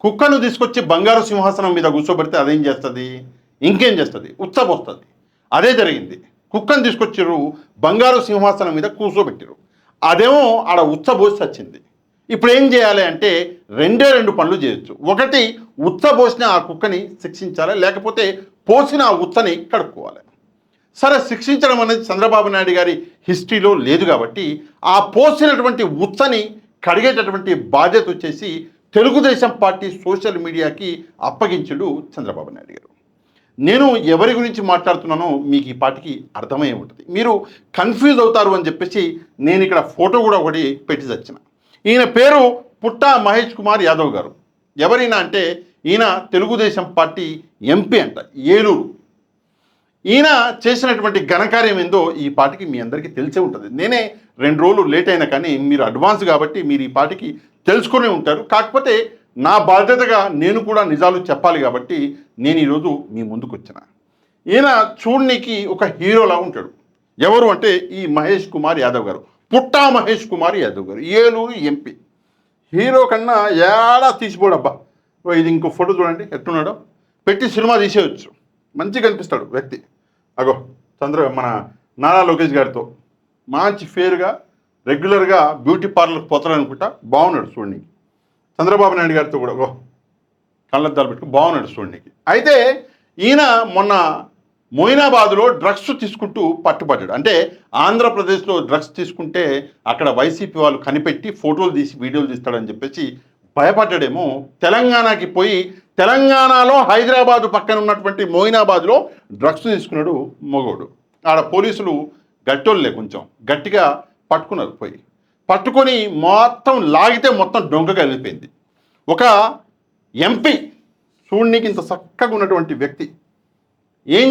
కుక్కను తీసుకొచ్చి బంగారు సింహాసనం మీద కూర్చోబెడితే అదేం చేస్తుంది? ఇంకేం చేస్తుంది? ఉచ్చబోస్తుంది. అదే జరిగింది. కుక్కను తీసుకొచ్చారు, బంగారు సింహాసనం మీద కూర్చోబెట్టారు. అదేమో ఆడ ఉచ్చబోసి వచ్చింది. ఇప్పుడు ఏం చేయాలి అంటే రెండు పనులు చేయొచ్చు. ఒకటి, ఉచ్చబోసిన ఆ కుక్కని శిక్షించాలి, లేకపోతే పోసిన ఆ ఉచ్చని కడుక్కోవాలి. సరే, శిక్షించడం అనేది చంద్రబాబు నాయుడు గారి హిస్టరీలో లేదు కాబట్టి ఆ పోసినటువంటి ఉచ్చని కడిగేటటువంటి బాధ్యత వచ్చేసి తెలుగుదేశం పార్టీ సోషల్ మీడియాకి అప్పగించుడు చంద్రబాబు నాయుడు గారు. నేను ఎవరి గురించి మాట్లాడుతున్నానో మీకు ఈ పాటికి అర్థమై ఉంటుంది. మీరు కన్ఫ్యూజ్ అవుతారు అని చెప్పేసి నేను ఇక్కడ ఫోటో కూడా ఒకటి పెట్టి తెచ్చిన. ఈయన పేరు పుట్టా మహేష్ కుమార్ యాదవ్ గారు. ఎవరైనా అంటే ఈయన తెలుగుదేశం పార్టీ ఎంపీ అంట, ఏలూరు. ఈయన చేసినటువంటి ఘనకార్యం ఏందో ఈ పాటికి మీ అందరికీ తెలిసే ఉంటుంది. నేనే 2 రోజులు లేట్ అయినా కానీ మీరు అడ్వాన్స్ కాబట్టి మీరు ఈ పాటికి తెలుసుకునే ఉంటారు. కాకపోతే నా బాధ్యతగా నేను కూడా నిజాలు చెప్పాలి కాబట్టి నేను ఈరోజు మీ ముందుకు వచ్చిన. ఈయన చూడనికి ఒక హీరోలా ఉంటాడు. ఎవరు అంటే ఈ మహేష్ కుమార్ యాదవ్ గారు, పుట్టా మహేష్ కుమార్ యాదవ్ గారు, ఏలూరు ఎంపీ. హీరో కన్నా ఏడా తీసిపోడబ్బా. ఇది ఇంకో ఫోటో చూడండి ఎట్టున్నాడో. పెట్టి సినిమా తీసేయచ్చు, మంచిగా కనిపిస్తాడు వ్యక్తి. అగో మన నారా లోకేష్ గారితో మంచి ఫేర్గా రెగ్యులర్గా బ్యూటీ పార్లర్కి పోతాడు అనుకుంటా. బాగున్నాడు చూడడానికి. చంద్రబాబు నాయుడు గారితో కూడా కళ్ళద్దాలు పెట్టుకుని బాగున్నాడు చూడడానికి. అయితే ఈయన మొన్న మొయినాబాద్లో డ్రగ్స్ తీసుకుంటూ పట్టుబడ్డాడు. అంటే ఆంధ్రప్రదేశ్లో డ్రగ్స్ తీసుకుంటే అక్కడ వైసీపీ వాళ్ళు కనిపెట్టి ఫోటోలు తీసి వీడియోలు తీస్తాడని చెప్పేసి భయపడ్డాడేమో. తెలంగాణకి పోయి తెలంగాణలో హైదరాబాదు పక్కన ఉన్నటువంటి మొయినాబాద్లో డ్రగ్స్ తీసుకున్నాడు మగోడు. ఆడ పోలీసులు గట్టోళ్ళే కొంచెం గట్టిగా పట్టుకున్నారు. పోయి పట్టుకొని మొత్తం లాగితే మొత్తం డొంకగా వెళ్ళిపోయింది. ఒక ఎంపీ చూడనీకి ఇంత చక్కగా ఉన్నటువంటి వ్యక్తి ఏం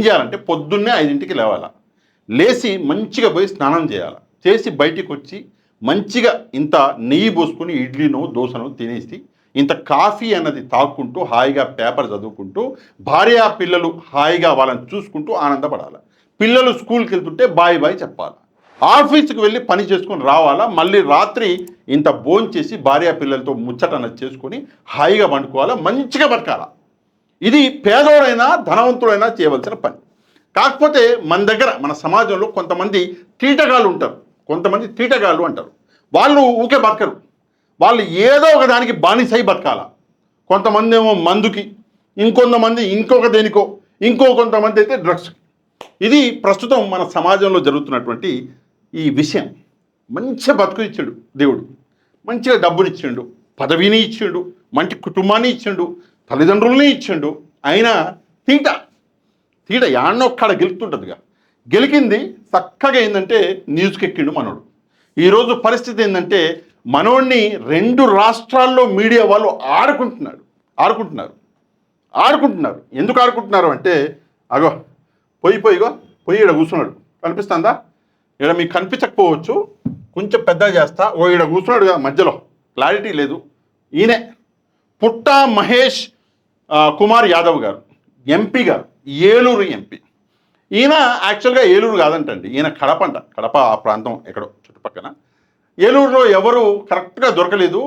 చేయాలంటే పొద్దున్నే 5ంటికి లేవాలా. లేచి మంచిగా పోయి స్నానం చేయాలి. చేసి బయటికి వచ్చి మంచిగా ఇంత నెయ్యి పోసుకొని ఇడ్లీనో దోశనో తినేసి ఇంత కాఫీ అన్నది తాక్కుంటూ హాయిగా పేపర్ చదువుకుంటూ భార్య పిల్లలు హాయిగా వాళ్ళని చూసుకుంటూ ఆనందపడాలి. పిల్లలు స్కూల్కి వెళ్తుంటే బాయ్ చెప్పాలి. ఆఫీస్కి వెళ్ళి పని చేసుకొని రావాలా. మళ్ళీ రాత్రి ఇంత భోంచేసి భార్య పిల్లలతో ముచ్చటన చేసుకొని హాయిగా పండుకోవాలా, మంచిగా బతకాల. ఇది పేదోడైనా ధనవంతుడైనా చేయవలసిన పని. కాకపోతే మన దగ్గర మన సమాజంలో కొంతమంది తీటగాళ్ళు ఉంటారు. కొంతమంది తీటగాళ్ళు అంటారు. వాళ్ళు ఊకే బతకరు. వాళ్ళు ఏదో ఒక దానికి బానిసై బతకాల. కొంతమంది ఏమో మందుకి, ఇంకొంతమంది ఇంకొక దేనికో, కొంతమంది అయితే డ్రగ్స్కి. ఇది ప్రస్తుతం మన సమాజంలో జరుగుతున్నటువంటి ఈ విషయం. మంచిగా బతుకు ఇచ్చాడు దేవుడు, మంచిగా డబ్బునిచ్చిండు, పదవిని ఇచ్చిండు, మంచి కుటుంబాన్ని ఇచ్చిండు, తల్లిదండ్రులని ఇచ్చిండు. అయినా తీట యాన్నొక్కడ గెలుపుతుంటుందిగా. గెలికింది చక్కగా ఏంటంటే న్యూస్కి ఎక్కిండు మనోడు. ఈరోజు పరిస్థితి ఏంటంటే మనోడిని 2 రాష్ట్రాల్లో మీడియా వాళ్ళు ఆడుకుంటున్నారు. ఎందుకు ఆడుకుంటున్నారు అంటే అగో పోయి ఈడ కూర్చున్నాడు. కనిపిస్తుందా? ఈడ మీకు కనిపించకపోవచ్చు, కొంచెం పెద్దగా చేస్తా. ఈడ కూర్చున్నాడు కదా మధ్యలో, క్లారిటీ లేదు. ఈయనే పుట్టా మహేష్ కుమార్ యాదవ్ గారు, ఎంపీ గారు, ఏలూరు ఎంపీ. ఈయన యాక్చువల్గా ఏలూరు కాదంటండి, ఈయన కడప ఆ ప్రాంతం ఎక్కడో చుట్టుపక్కన. ఏలూరులో ఎవరు కరెక్ట్గా దొరకలేదు,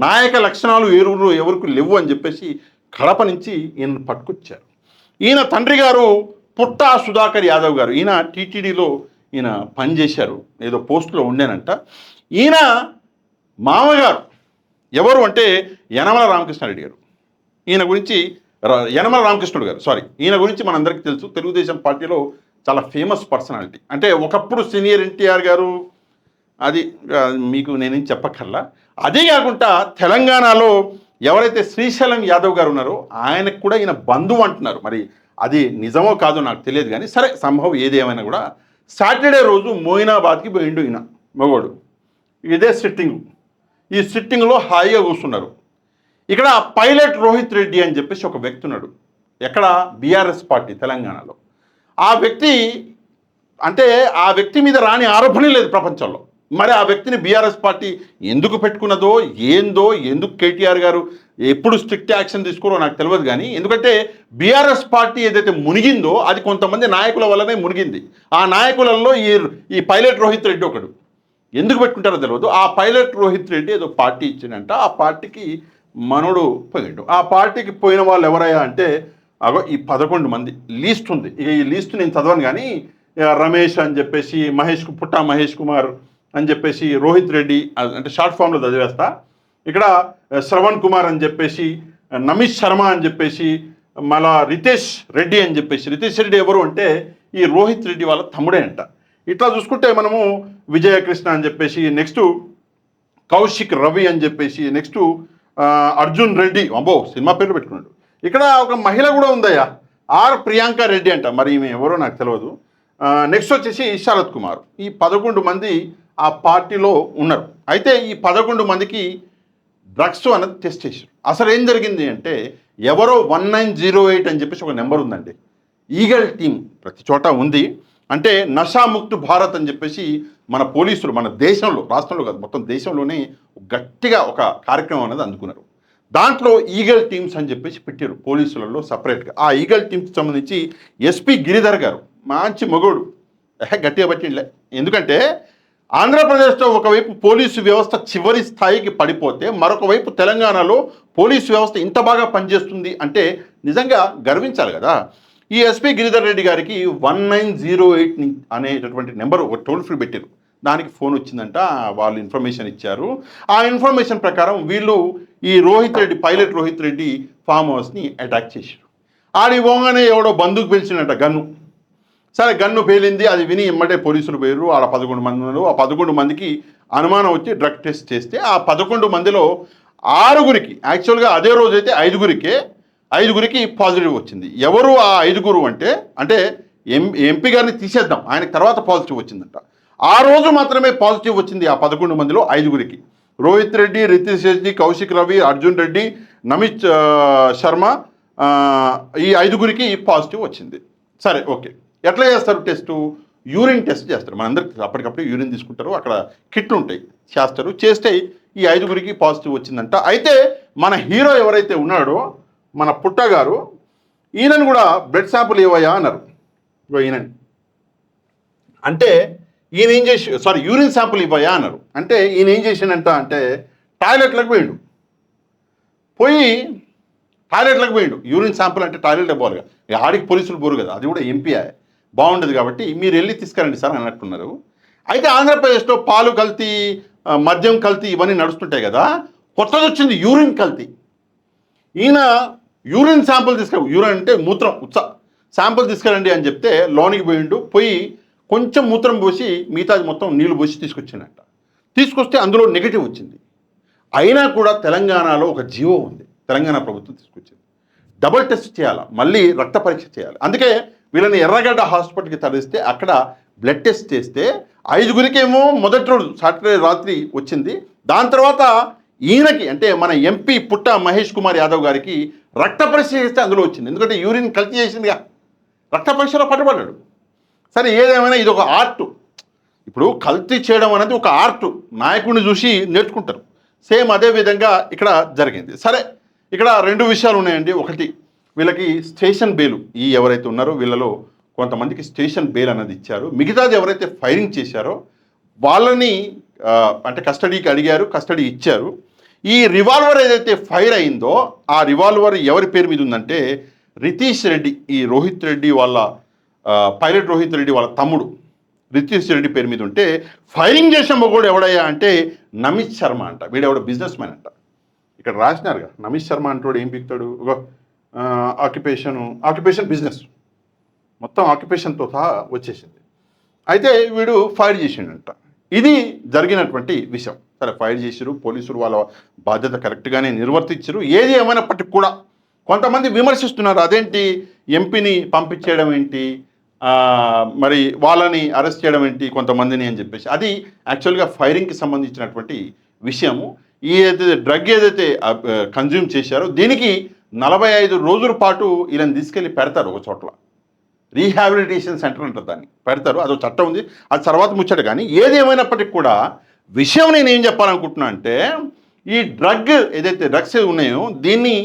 నాయక లక్షణాలు ఏలూరులో ఎవరికి లేవు అని చెప్పేసి కడప నుంచి ఈయన పట్టుకొచ్చారు. ఈయన తండ్రి గారు పుట్టా సుధాకర్ యాదవ్ గారు. ఈయన టీటీడీలో ఈయన పనిచేశారు, ఏదో పోస్టులో ఉండేనంట. ఈయన మామగారు ఎవరు అంటే యనమల రామకృష్ణారెడ్డి గారు. ఈయన గురించి యనమల రామకృష్ణుడు గారు, ఈయన గురించి మనందరికీ తెలుసు. తెలుగుదేశం పార్టీలో చాలా ఫేమస్ పర్సనాలిటీ. అంటే ఒకప్పుడు సీనియర్ ఎన్టీఆర్ గారు, అది మీకు నేనేం చెప్పక్కర్లా. అదే కాకుండా తెలంగాణలో ఎవరైతే శ్రీశైలం యాదవ్ గారు ఉన్నారో ఆయనకు కూడా ఈయన బంధువు అంటున్నారు. మరి అది నిజమో కాదో నాకు తెలియదు కానీ సరే, సంభవం ఏది ఏమైనా కూడా సాటర్డే రోజు మోయినాబాద్కి పోయిండు ఈయన మగోడు. ఇదే సిట్టింగ్. ఈ సిట్టింగ్లో హాయిగా కూర్చున్నారు. ఇక్కడ పైలట్ రోహిత్ రెడ్డి అని చెప్పేసి ఒక వ్యక్తి ఉన్నాడు. ఎక్కడ? బీఆర్ఎస్ పార్టీ తెలంగాణలో. ఆ వ్యక్తి మీద రాని ఆరోపణ లేదు ప్రపంచంలో. మరి ఆ వ్యక్తిని బీఆర్ఎస్ పార్టీ ఎందుకు పెట్టుకున్నదో ఎందుకు కేటీఆర్ గారు ఎప్పుడు స్ట్రిక్ట్ యాక్షన్ తీసుకోరో నాకు తెలియదు కానీ, ఎందుకంటే బీఆర్ఎస్ పార్టీ ఏదైతే మునిగిందో అది కొంతమంది నాయకుల వల్లనే మునిగింది. ఆ నాయకులలో ఈ పైలట్ రోహిత్ రెడ్డి ఒకడు. ఎందుకు పెట్టుకుంటారో తెలియదు. ఆ పైలట్ రోహిత్ రెడ్డి ఏదో పార్టీ ఇచ్చిందంట. ఆ పార్టీకి మనోడు పోయిండు. ఆ పార్టీకి పోయిన వాళ్ళు ఎవరయ్యా అంటే అగో ఈ 11 మంది లీస్ట్ ఉంది. ఇక ఈ లీస్ట్ నేను చదవను కానీ రమేష్ అని చెప్పేసి పుట్టా మహేష్ కుమార్ అని చెప్పేసి రోహిత్ రెడ్డి అంటే షార్ట్ ఫామ్లో చదివేస్తా. ఇక్కడ శ్రవణ్ కుమార్ అని చెప్పేసి నమిష్ శర్మ అని చెప్పేసి మళ్ళా రితేష్ రెడ్డి అని చెప్పేసి రితేష్ రెడ్డి ఎవరు అంటే ఈ రోహిత్ రెడ్డి వాళ్ళ తమ్ముడే అంట. ఇట్లా చూసుకుంటే మనము విజయకృష్ణ అని చెప్పేసి నెక్స్ట్ కౌశిక్ రవి అని చెప్పేసి నెక్స్ట్ అర్జున్ రెడ్డి అబ్బో సినిమా పేర్లు పెట్టుకున్నాడు. ఇక్కడ ఒక మహిళ కూడా ఉందయ్యా ప్రియాంక రెడ్డి అంట, మరి ఈమె ఎవరో నాకు తెలియదు. నెక్స్ట్ వచ్చేసి శరత్ కుమార్. ఈ 11 మంది ఆ పార్టీలో ఉన్నారు. అయితే ఈ 11 మందికి డ్రగ్స్ అనేది టెస్ట్ చేశారు. అసలు ఏం జరిగింది అంటే ఎవరో 1908 అని చెప్పేసి ఒక నెంబర్ ఉందండి. ఈగల్ టీం ప్రతి చోట ఉంది. అంటే నషాముక్త్ భారత్ అని చెప్పేసి మన పోలీసులు మన దేశంలో, రాష్ట్రంలో కాదు మొత్తం దేశంలోనే గట్టిగా ఒక కార్యక్రమం అనేది అందుకున్నారు. దాంట్లో ఈగల్ టీమ్స్ అని చెప్పేసి పెట్టారు పోలీసులలో సపరేట్గా. ఆ ఈగల్ టీమ్స్కి సంబంధించి ఎస్పీ గిరిధర్ గారు మంచి మగోడు గట్టిగా పట్టిండలే. ఎందుకంటే ఆంధ్రప్రదేశ్లో ఒకవైపు పోలీసు వ్యవస్థ చివరి స్థాయికి పడిపోతే మరొక వైపు తెలంగాణలో పోలీసు వ్యవస్థ ఇంత బాగా పనిచేస్తుంది అంటే నిజంగా గర్వించాలి కదా. ఈ ఎస్పీ గిరిధర్ రెడ్డి గారికి 1908 అనేటటువంటి నెంబర్ ఒక టోల్ ఫ్రీ పెట్టారు. దానికి ఫోన్ వచ్చిందంట, వాళ్ళు ఇన్ఫర్మేషన్ ఇచ్చారు. ఆ ఇన్ఫర్మేషన్ ప్రకారం వీళ్ళు ఈ పైలట్ రోహిత్ రెడ్డి ఫామ్ హౌస్ని అటాక్ చేశారు. ఆడి పోగానే ఎవడో బందూకు పేల్చినట్ట గన్ను. సరే గన్ను పేలింది, అది విని ఇమ్మటే పోలీసులు పోయారు. ఆడ 11 మంది ఉన్నారు. ఆ 11 మందికి అనుమానం వచ్చి డ్రగ్ టెస్ట్ చేస్తే ఆ 11 మందిలో 6గురికి యాక్చువల్గా అదే రోజు అయితే 5గురికి పాజిటివ్ వచ్చింది. ఎవరు ఆ 5గురు అంటే ఎంపీ గారిని తీసేద్దాం, ఆయనకి తర్వాత పాజిటివ్ వచ్చిందంట. ఆ రోజు మాత్రమే పాజిటివ్ వచ్చింది ఆ 11 మందిలో 5గురికి. రోహిత్ రెడ్డి, రితేష్ రెడ్డి, కౌశిక్ రవి, అర్జున్ రెడ్డి, నమిష్ శర్మ, ఈ 5గురికి పాజిటివ్ వచ్చింది. సరే ఓకే, ఎట్లా చేస్తారు టెస్టు? యూరిన్ టెస్ట్ చేస్తారు. మనందరికి అప్పటికప్పుడు యూరిన్ తీసుకుంటారు, అక్కడ కిట్లు ఉంటాయి, చేస్తే ఈ 5గురికి పాజిటివ్ వచ్చిందంట. అయితే మన హీరో ఎవరైతే ఉన్నాడో మన పుట్ట గారు, ఈయనను కూడా బ్లడ్ శాంపుల్ ఇవ్వయా అన్నారు. ఈయనని అంటే ఈయన ఏం చేసి యూరిన్ శాంపుల్ ఇవ్వయా అన్నారు. అంటే ఈయన ఏం చేసిండంట అంటే టాయిలెట్లకు పోయిండు. యూరిన్ శాంపుల్ అంటే టాయిలెట్ పోవాలి కదా, ఆడికి పోలీసులు పోరు కదా, అది కూడా ఎంపీ బాగుండదు కాబట్టి మీరు వెళ్ళి తీసుకురండి సార్ అన్నట్టున్నారు. అయితే ఆంధ్రప్రదేశ్లో పాలు కల్తీ, మద్యం కల్తీ ఇవన్నీ నడుస్తుంటాయి కదా, కొత్తది వచ్చింది యూరిన్ కల్తీ. ఈయన యూరిన్ శాంపుల్ యూరిన్ అంటే మూత్రం శాంపుల్ తీసుకురండి అని చెప్తే లోనికి పోయి కొంచెం మూత్రం పోసి మిగతాది మొత్తం నీళ్లు పోసి తీసుకొచ్చిందంట. తీసుకొస్తే అందులో నెగిటివ్ వచ్చింది. అయినా కూడా తెలంగాణలో ఒక జీవో ఉంది, తెలంగాణ ప్రభుత్వం తీసుకొచ్చింది. డబుల్ టెస్ట్ చేయాలి, మళ్ళీ రక్త పరీక్ష చేయాలి. అందుకే వీళ్ళని ఎర్రగడ్డ హాస్పిటల్కి తరలిస్తే అక్కడ బ్లడ్ టెస్ట్ చేస్తే 5గురికేమో మొదటి రోజు సాటర్డే రాత్రి వచ్చింది. దాని తర్వాత ఈయనకి అంటే మన ఎంపీ పుట్ట మహేష్ కుమార్ యాదవ్ గారికి రక్త పరీక్ష చేస్తే అందులో వచ్చింది. ఎందుకంటే యూరిన్ కల్తీ చేసిందిగా, రక్త పరీక్షలో పట్టుబడ్డాడు. సరే ఏదేమైనా ఇది ఒక ఆర్ట్. ఇప్పుడు కల్తీ చేయడం అనేది ఒక ఆర్ట్, నాయకుడిని చూసి నేర్చుకుంటారు. సేమ్ అదే విధంగా ఇక్కడ జరిగింది. సరే ఇక్కడ 2 విషయాలు ఉన్నాయండి. ఒకటి వీళ్ళకి స్టేషన్ బెయిల్, ఎవరైతే ఉన్నారో వీళ్ళలో కొంతమందికి స్టేషన్ బెయిల్ అనేది ఇచ్చారు. మిగతాది ఎవరైతే ఫైరింగ్ చేశారో వాళ్ళని అంటే కస్టడీకి అడిగారు, కస్టడీ ఇచ్చారు. ఈ రివాల్వర్ ఏదైతే ఫైర్ అయిందో ఆ రివాల్వర్ ఎవరి పేరు మీద ఉందంటే రితేష్ రెడ్డి, ఈ రోహిత్ రెడ్డి వాళ్ళ పైలట్ రోహిత్ రెడ్డి వాళ్ళ తమ్ముడు రితేష్ రెడ్డి పేరు మీద ఉంటే ఫైరింగ్ చేసిన మొగోడు ఎవడయ్యా అంటే నమిష్ శర్మ అంట. వీడెవడ బిజినెస్ మ్యాన్ అంట. ఇక్కడ రాసినారుగా నమిష్ శర్మ అంటాడు ఏం పిక్తాడు, ఆక్యుపేషన్ బిజినెస్, మొత్తం ఆక్యుపేషన్తో సహా వచ్చేసింది. అయితే వీడు ఫైర్ చేసిండంట. ఇది జరిగినటువంటి విషయం. సరే ఫైర్ చేసారు, పోలీసులు వాళ్ళ బాధ్యత కరెక్ట్గానే నిర్వర్తించారు. ఏది ఏమైనప్పటికీ కూడా కొంతమంది విమర్శిస్తున్నారు, అదేంటి ఎంపీని పంపించేయడం ఏంటి, మరి వాళ్ళని అరెస్ట్ చేయడం ఏంటి కొంతమందిని అని చెప్పేసి. అది యాక్చువల్గా ఫైరింగ్కి సంబంధించినటువంటి విషయము. ఏదైతే డ్రగ్ ఏదైతే కన్జ్యూమ్ చేశారో దీనికి 45 రోజుల పాటు వీళ్ళని తీసుకెళ్ళి పెడతారు ఒక చోట్ల, రీహాబిలిటేషన్ సెంటర్ అంటారు, దాన్ని పెడతారు. అదో చట్టం ఉంది, అది తర్వాత ముచ్చట. కానీ ఏది ఏమైనప్పటికీ కూడా విషయం నేను ఏం చెప్పాలనుకుంటున్నా అంటే ఈ డ్రగ్స్ ఉన్నాయో దీన్ని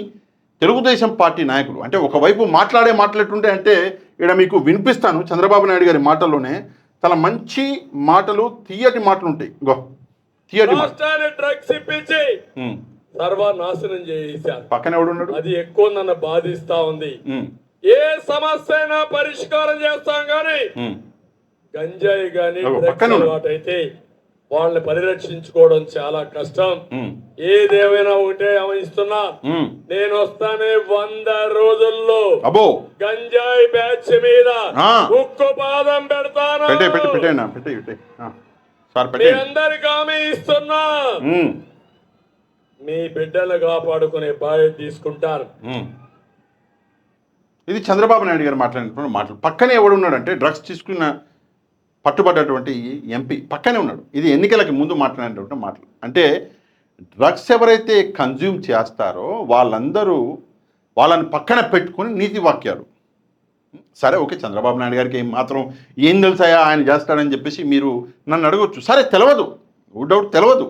తెలుగుదేశం పార్టీ నాయకులు అంటే ఒకవైపు మాట్లాడుతుంటే అంటే ఇక్కడ మీకు వినిపిస్తాను. చంద్రబాబు నాయుడు గారి మాటల్లోనే చాలా మంచి మాటలు, తీయటి మాటలు ఉంటాయి. తీయటి సర్వనాశనం చేశారు. పక్కన ఎవడున్నాడు? అది ఎక్కువ నన్ను బాధిస్తా ఉంది. ఏ సమస్య అయినా పరిష్కారం చేస్తాం గాని గంజాయి గాని అయితే వాళ్ళని పరిరక్షించుకోవడం చాలా కష్టం. ఏదేమైనా ఒకటే గమనిస్తున్నా, నేను వస్తానే 100 రోజుల్లో గంజాయి బ్యాచ్ మీద ఉక్కు పాదం పెడతాను. మీ అందరికి హామీ ఇస్తున్నా, మీ బిడ్డలు కాపాడుకునే బాధ్యత తీసుకుంటారు. ఇది చంద్రబాబు నాయుడు గారు మాట్లాడినటువంటి మాటలు. పక్కనే ఎవడు ఉన్నాడంటే డ్రగ్స్ తీసుకున్న పట్టుబడ్డటువంటి ఎంపీ పక్కనే ఉన్నాడు. ఇది ఎన్నికలకి ముందు మాట్లాడినటువంటి మాటలు. అంటే డ్రగ్స్ ఎవరైతే కన్జ్యూమ్ చేస్తారో వాళ్ళని పక్కన పెట్టుకొని నీతి వాక్యాలు. సరే ఓకే, చంద్రబాబు నాయుడు గారికి మాత్రం ఏం తెలుసాయా ఆయన చేస్తాడని చెప్పేసి మీరు నన్ను అడగొచ్చు. సరే తెలియదు, నో డౌట్ తెలియదు.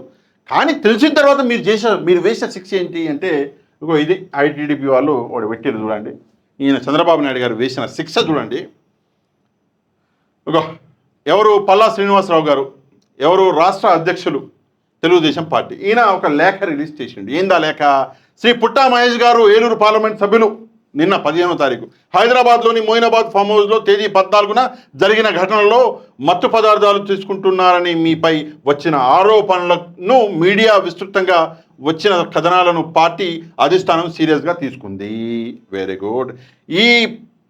కానీ తెలిసిన తర్వాత మీరు వేసిన శిక్ష ఏంటి అంటే, ఇది ఐటీడీపీ వాళ్ళు వాడు పెట్టారు చూడండి. ఈయన చంద్రబాబు నాయుడు గారు వేసిన శిక్ష చూడండి. ఎవరు పల్లా శ్రీనివాసరావు గారు, ఎవరు రాష్ట్ర అధ్యక్షులు తెలుగుదేశం పార్టీ, ఈయన ఒక లేఖ రిలీజ్ చేసిండు. ఏందా లేఖ? శ్రీ పుట్టా మహేష్ గారు ఏలూరు పార్లమెంట్ సభ్యులు నిన్న 15వ తారీఖు హైదరాబాద్లోని మోయినాబాద్ ఫామ్ హౌస్లో తేదీ 14న జరిగిన ఘటనలో మత్తు పదార్థాలు తీసుకుంటున్నారని మీపై వచ్చిన ఆరోపణలను మీడియా విస్తృతంగా వచ్చిన కథనాలను పార్టీ అధిష్టానం సీరియస్గా తీసుకుంది. Very good. ఈ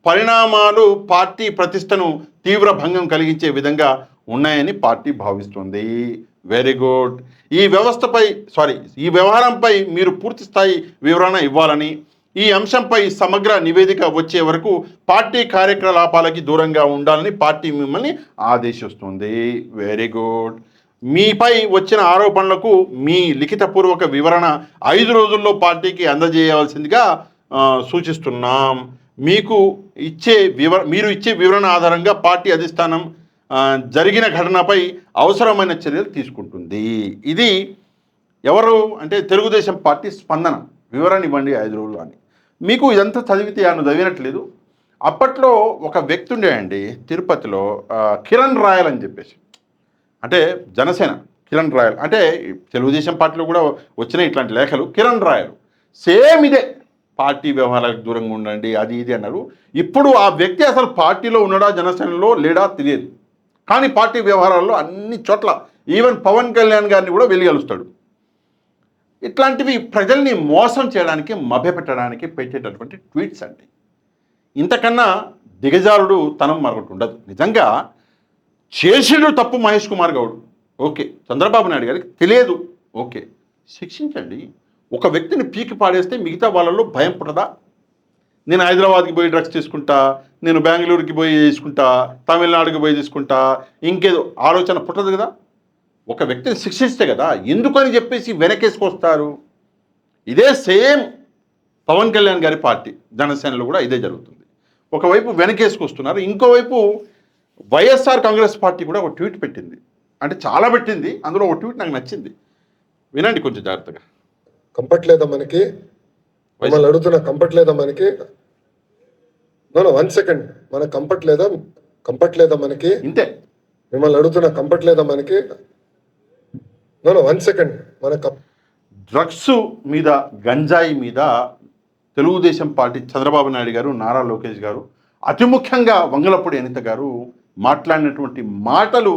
పరిణామాలు పార్టీ ప్రతిష్టను తీవ్ర భంగం కలిగించే విధంగా ఉన్నాయని పార్టీ భావిస్తుంది. Very good. ఈ వ్యవహారంపై మీరు పూర్తి స్థాయి వివరణ ఇవ్వాలని, ఈ అంశంపై సమగ్ర నివేదిక వచ్చే వరకు పార్టీ కార్యకలాపాలకి దూరంగా ఉండాలని పార్టీ మిమ్మల్ని ఆదేశిస్తుంది. Very good. మీపై వచ్చిన ఆరోపణలకు మీ లిఖితపూర్వక వివరణ 5 రోజుల్లో పార్టీకి అందజేయవలసిందిగా సూచిస్తున్నాం. మీరు ఇచ్చే వివరణ ఆధారంగా పార్టీ అధిష్టానం జరిగిన ఘటనపై అవసరమైన చర్యలు తీసుకుంటుంది. ఇది ఎవరు అంటే తెలుగుదేశం పార్టీ స్పందన. వివరణ ఇవ్వండి 5 రోజులు అని. మీకు ఇదంతా చదివితే ఆయన చదివినట్లేదు. అప్పట్లో ఒక వ్యక్తి ఉండేయండి తిరుపతిలో, కిరణ్ రాయల్ అని చెప్పేసి, అంటే జనసేన కిరణ్ రాయల్, అంటే తెలుగుదేశం పార్టీలో కూడా వచ్చినాయి ఇట్లాంటి లేఖలు. కిరణ్ రాయల్ సేమ్ ఇదే, పార్టీ వ్యవహారాలకు దూరంగా ఉండండి అది ఇది అన్నారు. ఇప్పుడు ఆ వ్యక్తి అసలు పార్టీలో ఉన్నాడా జనసేనలో లేడా తెలియదు, కానీ పార్టీ వ్యవహారాల్లో అన్ని చోట్ల ఈవెన్ పవన్ కళ్యాణ్ గారిని కూడా వెలిగలుస్తాడు. ఇట్లాంటివి ప్రజల్ని మోసం చేయడానికి, మభ్యపెట్టడానికి పెట్టేటటువంటి ట్వీట్స్ అండి. ఇంతకన్నా దిగజారుడు తనం మరొకటి ఉండదు. నిజంగా చేసిడు తప్పు మహేష్ కుమార్ గౌడ్, ఓకే. చంద్రబాబు నాయుడు గారికి తెలియదు, ఓకే, శిక్షించండి. ఒక వ్యక్తిని పీకి పాడేస్తే మిగతా వాళ్ళలో భయం పుట్టదా? నేను హైదరాబాద్కి పోయి డ్రగ్స్ తీసుకుంటా, నేను బెంగళూరుకి పోయి తీసుకుంటా, తమిళనాడుకి పోయి తీసుకుంటా, ఇంకేదో ఆలోచన పుట్టదు కదా. ఒక వ్యక్తిని శిక్షిస్తే కదా, ఎందుకని చెప్పేసి వెనకేసుకొస్తారు. ఇదే సేమ్ పవన్ కళ్యాణ్ గారి పార్టీ జనసేనలో కూడా ఇదే జరుగుతుంది. ఒకవైపు వెనకేసుకొస్తున్నారు, ఇంకోవైపు వైఎస్ఆర్ కాంగ్రెస్ పార్టీ కూడా ఒక ట్వీట్ పెట్టింది. అంటే చాలా పెట్టింది, అందులో ఒక ట్వీట్ నాకు నచ్చింది, వినండి కొంచెం జాగ్రత్తగా. కంఫర్ట్ లేదా మనకి? మిమ్మల్ని అడుగుతున్న కంఫర్ట్ లేదా మనకి? 1 సెకండ్. మన కంఫర్ట్ లేదా మనకి? ఇంతే. మిమ్మల్ని అడుగుతున్న కంఫర్ట్ లేదా మనకి? 1 సెకండ్. మన డ్రగ్స్ మీద, గంజాయి మీద తెలుగుదేశం పార్టీ చంద్రబాబు నాయుడు గారు, నారా లోకేష్ గారు, అతి ముఖ్యంగా వంగలపూడి అనిత గారు మాట్లాడినటువంటి మాటలు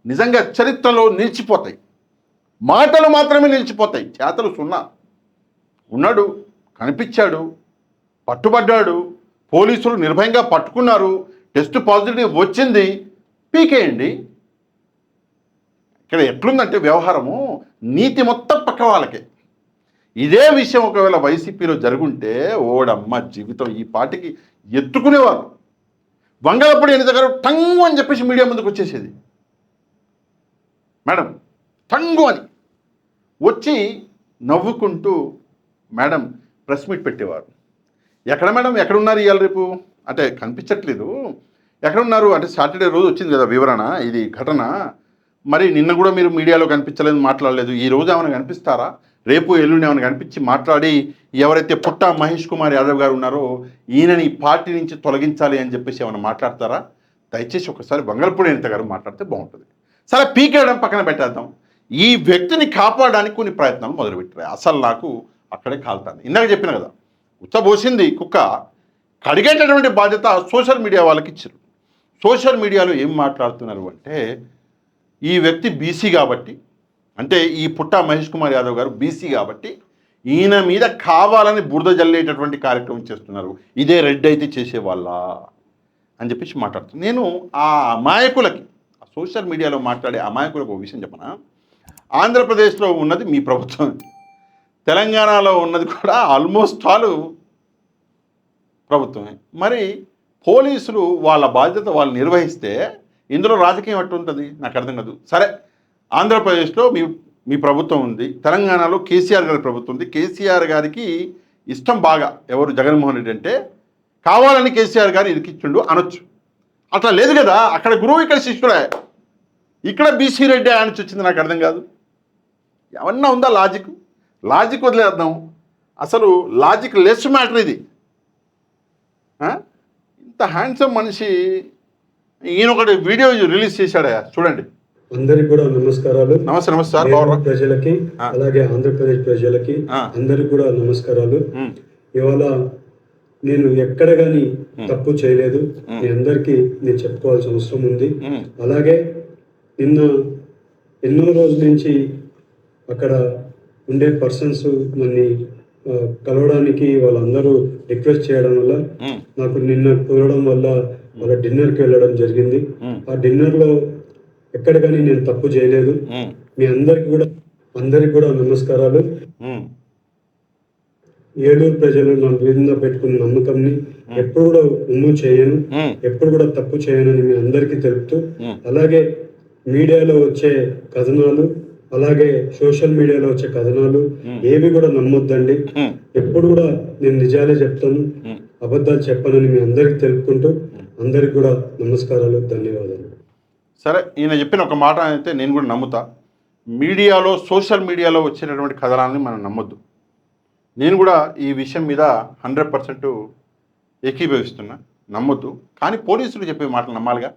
నిజంగా చరిత్రలో నిలిచిపోతాయి. మాటలు మాత్రమే నిలిచిపోతాయి, చేతలు సున్నా. ఉన్నాడు, కనిపించాడు, పట్టుబడ్డాడు, పోలీసులు నిర్భయంగా పట్టుకున్నారు, టెస్ట్ పాజిటివ్ వచ్చింది, పీకేయండి. ఇక్కడ ఎట్లుందంటే వ్యవహారము, నీతి మొత్తం పక్క వాళ్ళకే. ఇదే విషయం ఒకవేళ వైసీపీలో జరుగుంటే ఓడమ్మ జీవితం ఈ పార్టీకి ఎత్తుకునేవారు. వంగలపూడి అనిత గారు టంగు అని చెప్పేసి మీడియా ముందుకు వచ్చేసేది. మేడం టంగు అని వచ్చి నవ్వుకుంటూ మేడం ప్రెస్ మీట్ పెట్టేవారు. ఎక్కడ మేడం ఎక్కడున్నారు ఇవాళ రేపు అంటే కనిపించట్లేదు, ఎక్కడున్నారు అంటే సాటర్డే రోజు వచ్చింది కదా వివరణ, ఇది ఘటన, మరి నిన్న కూడా మీరు మీడియాలో కనిపించలేదు, మాట్లాడలేదు, ఈ రోజు ఏమైనా కనిపిస్తారా? రేపు ఎల్లుండి ఏమైనా కనిపించి మాట్లాడి ఎవరైతే పుట్టా మహేష్ కుమార్ యాదవ్ గారు ఉన్నారో ఈయనని పార్టీ నుంచి తొలగించాలి అని చెప్పేసి ఏమైనా మాట్లాడతారా? దయచేసి ఒకసారి వంగలపూడి అనిత గారు మాట్లాడితే బాగుంటుంది. సరే పీకేయడం పక్కన పెట్టేద్దాం. ఈ వ్యక్తిని కాపాడడానికి కొన్ని ప్రయత్నాలు మొదలుపెట్టారు. అసలు నాకు అక్కడే కాలుతాను. ఇందాక చెప్పిన కదా, ఉచ్చబోసింది కుక్క, కడిగేటటువంటి బాధ్యత సోషల్ మీడియా వాళ్ళకి ఇచ్చారు. సోషల్ మీడియాలో ఏం మాట్లాడుతున్నారు అంటే, ఈ వ్యక్తి బీసీ కాబట్టి, అంటే ఈ పుట్టా మహేష్ కుమార్ యాదవ్ గారు బీసీ కాబట్టి ఈయన మీద కావాలని బురద జల్లేటటువంటి కార్యక్రమం చేస్తున్నారు, ఇదే రెడ్ అయితే చేసేవాళ్ళ అని చెప్పేసి మాట్లాడుతున్నాను. నేను ఆ అమాయకులకి, సోషల్ మీడియాలో మాట్లాడే అమాయకులకు ఒక విషయం చెప్పనా, ఆంధ్రప్రదేశ్లో ఉన్నది మీ ప్రభుత్వం, తెలంగాణలో ఉన్నది కూడా ఆల్మోస్ట్ ఆల్ ప్రభుత్వమే. మరి పోలీసులు వాళ్ళ బాధ్యత వాళ్ళు నిర్వహిస్తే ఇందులో రాజకీయం ఎట్టు ఉంటుంది నాకు అర్థం కాదు. సరే, ఆంధ్రప్రదేశ్లో మీ ప్రభుత్వం ఉంది, తెలంగాణలో కేసీఆర్ గారి ప్రభుత్వం ఉంది. కేసీఆర్ గారికి ఇష్టం బాగా ఎవరు, జగన్మోహన్ రెడ్డి అంటే, కావాలని కేసీఆర్ గారు ఇరికిచ్చిండు అనొచ్చు. అట్లా లేదు కదా, అక్కడ గురువు ఇక్కడ శిష్యుడే, ఇక్కడ బీసీ రెడ్డి అనొచ్చు. వచ్చింది నాకు అర్థం కాదు. ఏమన్నా ఉందా లాజిక్? లాజిక్ వదిలేద్దాం, అసలు లాజిక్ లెస్ మ్యాటర్ ఇది. ఇంత హ్యాండ్సమ్ మనిషి, ఈయన ఒకటి వీడియో రిలీజ్ చేశాడా చూడండి. అందరికి కూడా నమస్కారాలు. నమస్తే సార్. ప్రజలకి అలాగే ఆంధ్రప్రదేశ్ ప్రజలకి అందరికి కూడా నమస్కారాలు. ఇవాళ నేను ఎక్కడ గాని తప్పు చేయలేదు, మీ అందరికి నేను చెప్పుకోవాల్సిన అవసరం ఉంది. అలాగే నిన్న ఎన్నో రోజుల నుంచి అక్కడ ఉండే పర్సన్స్ నన్ను కలవడానికి వాళ్ళందరూ రిక్వెస్ట్ చేయడం వల్ల నాకు నిన్న కుదరడం వల్ల వాళ్ళ డిన్నర్కి వెళ్ళడం జరిగింది. ఆ డిన్నర్లో ఎక్కడ కానీ నేను తప్పు చేయలేదు. మీ అందరికి కూడా నమస్కారాలు. ఏలూరు ప్రజలు నా మీద పెట్టుకున్న నమ్మకంని ఎప్పుడు కూడా ఉమ్ము చేయను, ఎప్పుడు కూడా తప్పు చేయనని మీ అందరికీ తెలుపుతూ, అలాగే మీడియాలో వచ్చే కథనాలు, అలాగే సోషల్ మీడియాలో వచ్చే కథనాలు ఏవి కూడా నమ్మొద్దండి. ఎప్పుడు కూడా నేను నిజాలే చెప్తాను, అబద్ధాలు చెప్పనని మీ అందరికి తెలుపుకుంటూ అందరికి కూడా నమస్కారాలు, ధన్యవాదాలు. సరే, ఈయన చెప్పిన ఒక మాట అయితే నేను కూడా నమ్ముతా. మీడియాలో, సోషల్ మీడియాలో వచ్చేటటువంటి కథనాలని మనం నమ్మొద్దు. నేను కూడా ఈ విషయం మీద 100% ఏకీభవిస్తున్నా, నమ్మొద్దు. కానీ పోలీసులు చెప్పే మాటలు నమ్మాలిగా.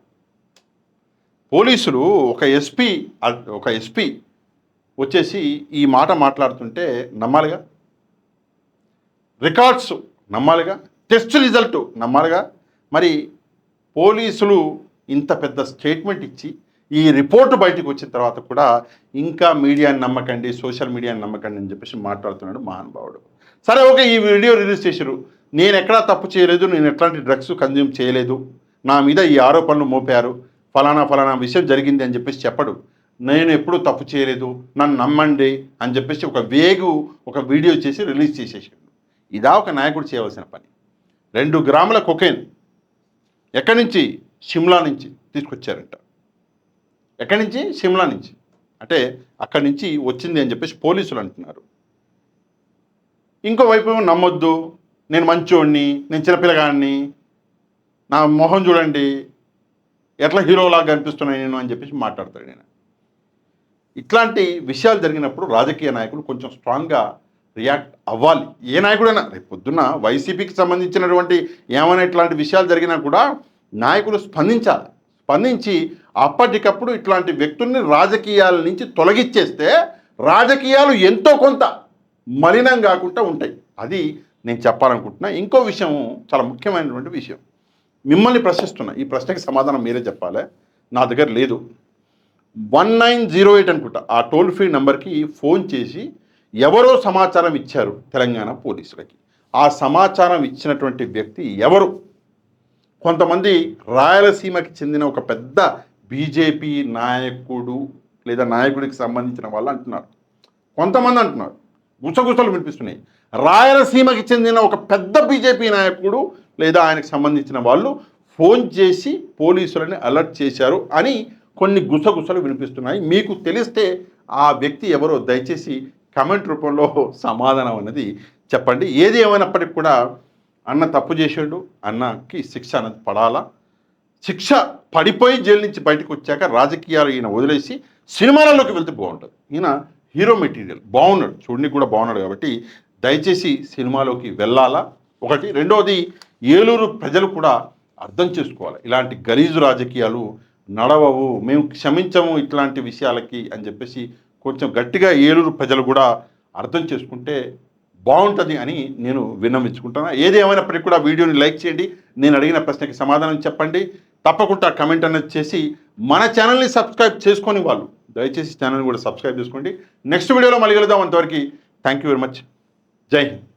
పోలీసులు ఒక ఎస్పీ వచ్చేసి ఈ మాట మాట్లాడుతుంటే నమ్మాలిగా, రికార్డ్స్ నమ్మాలిగా, టెస్ట్ రిజల్ట్ నమ్మాలిగా. మరి పోలీసులు ఇంత పెద్ద స్టేట్మెంట్ ఇచ్చి ఈ రిపోర్టు బయటకు వచ్చిన తర్వాత కూడా ఇంకా మీడియాని నమ్మకండి, సోషల్ మీడియాని నమ్మకండి అని చెప్పేసి మాట్లాడుతున్నాడు మహానుభావుడు. సరే, ఓకే, ఈ వీడియో రిలీజ్ చేశారు, నేను ఎక్కడా తప్పు చేయలేదు, నేను ఎట్లాంటి డ్రగ్స్ కన్జ్యూమ్ చేయలేదు, నా మీద ఈ ఆరోపణలు మోపారు, ఫలానా విషయం జరిగింది అని చెప్పేసి చెప్పడు. నేను ఎప్పుడూ తప్పు చేయలేదు, నన్ను నమ్మండి అని చెప్పేసి ఒక వీడియో చేసి రిలీజ్ చేసేసాడు. ఇదా ఒక నాయకుడు చేయవలసిన పని? 2 గ్రాముల కొకైన్ ఎక్కడి నుంచి? షిమ్లా నుంచి తీసుకొచ్చారంట. ఎక్కడి నుంచి? షిమ్లా నుంచి. అంటే అక్కడి నుంచి వచ్చింది అని చెప్పేసి పోలీసులు అంటున్నారు. ఇంకోవైపు నమ్మొద్దు, నేను మంచోడిని, నేను చిన్నపిల్లగాడిని, నా మొహం చూడండి ఎట్లా హీరోలాగా కనిపిస్తున్నాయి నేను అని చెప్పేసి మాట్లాడతాడు నేను. ఇట్లాంటి విషయాలు జరిగినప్పుడు రాజకీయ నాయకులు కొంచెం స్ట్రాంగ్గా రియాక్ట్ అవ్వాలి. ఏ నాయకుడైనా, రేపు పొద్దున్న వైసీపీకి సంబంధించినటువంటి ఏమైనా ఇట్లాంటి విషయాలు జరిగినా కూడా నాయకులు స్పందించాలి. స్పందించి అప్పటికప్పుడు ఇట్లాంటి వ్యక్తుల్ని రాజకీయాల నుంచి తొలగించేస్తే రాజకీయాలు ఎంతో కొంత మలినం కాకుండా ఉంటాయి. అది నేను చెప్పాలనుకుంటున్నా. ఇంకో విషయం, చాలా ముఖ్యమైనటువంటి విషయం, మిమ్మల్ని ప్రశ్నిస్తున్నా, ఈ ప్రశ్నకి సమాధానం మీరే చెప్పాలి, నా దగ్గర లేదు. 1908 అనుకుంటా ఆ టోల్ ఫ్రీ నెంబర్కి ఫోన్ చేసి ఎవరో సమాచారం ఇచ్చారు తెలంగాణ పోలీసులకి. ఆ సమాచారం ఇచ్చినటువంటి వ్యక్తి ఎవరు? కొంతమంది రాయలసీమకి చెందిన ఒక పెద్ద బీజేపీ నాయకుడు లేదా నాయకుడికి సంబంధించిన వాళ్ళు అంటున్నారు. కొంతమంది అంటున్నారు, గుసగుసలు వినిపిస్తున్నాయి, రాయలసీమకి చెందిన ఒక పెద్ద బీజేపీ నాయకుడు లేదా ఆయనకు సంబంధించిన వాళ్ళు ఫోన్ చేసి పోలీసులని అలర్ట్ చేశారు అని కొన్ని గుసగుసలు వినిపిస్తున్నాయి. మీకు తెలిస్తే ఆ వ్యక్తి ఎవరో దయచేసి కమెంట్ రూపంలో సమాధానం అనేది చెప్పండి. ఏది ఏమైనప్పటికీ కూడా అన్న తప్పు చేసాడు, అన్నకి శిక్ష అనేది పడాలా. శిక్ష పడిపోయి జైలు నుంచి బయటకు వచ్చాక రాజకీయాలు ఈయన వదిలేసి సినిమాలలోకి వెళ్తే బాగుంటుంది. ఈయన హీరో మెటీరియల్, బాగున్నాడు, చూడడానికి కూడా బాగున్నాడు. కాబట్టి దయచేసి సినిమాలోకి వెళ్ళాలా ఒకటి. రెండవది, ఏలూరు ప్రజలు కూడా అర్థం చేసుకోవాలి, ఇలాంటి గలీజు రాజకీయాలు నడవవు, మేము క్షమించము ఇట్లాంటి విషయాలకి అని చెప్పేసి కొంచెం గట్టిగా ఏలూరు ప్రజలు కూడా అర్థం చేసుకుంటే బాగుంటుంది అని నేను విన్నవించుకుంటాను. ఏది ఏమైనప్పటికీ కూడా వీడియోని లైక్ చేయండి, నేను అడిగిన ప్రశ్నకి సమాధానం చెప్పండి, తప్పకుండా కమెంట్ అనేది చేసి మన ఛానల్ని సబ్స్క్రైబ్ చేసుకొని వాళ్ళు దయచేసి ఛానల్ని కూడా సబ్స్క్రైబ్ చేసుకోండి. నెక్స్ట్ వీడియోలో మళ్ళీ కలుద్దాం. అంతవరకు థ్యాంక్ యూ వెరీ మచ్. జై హింద్.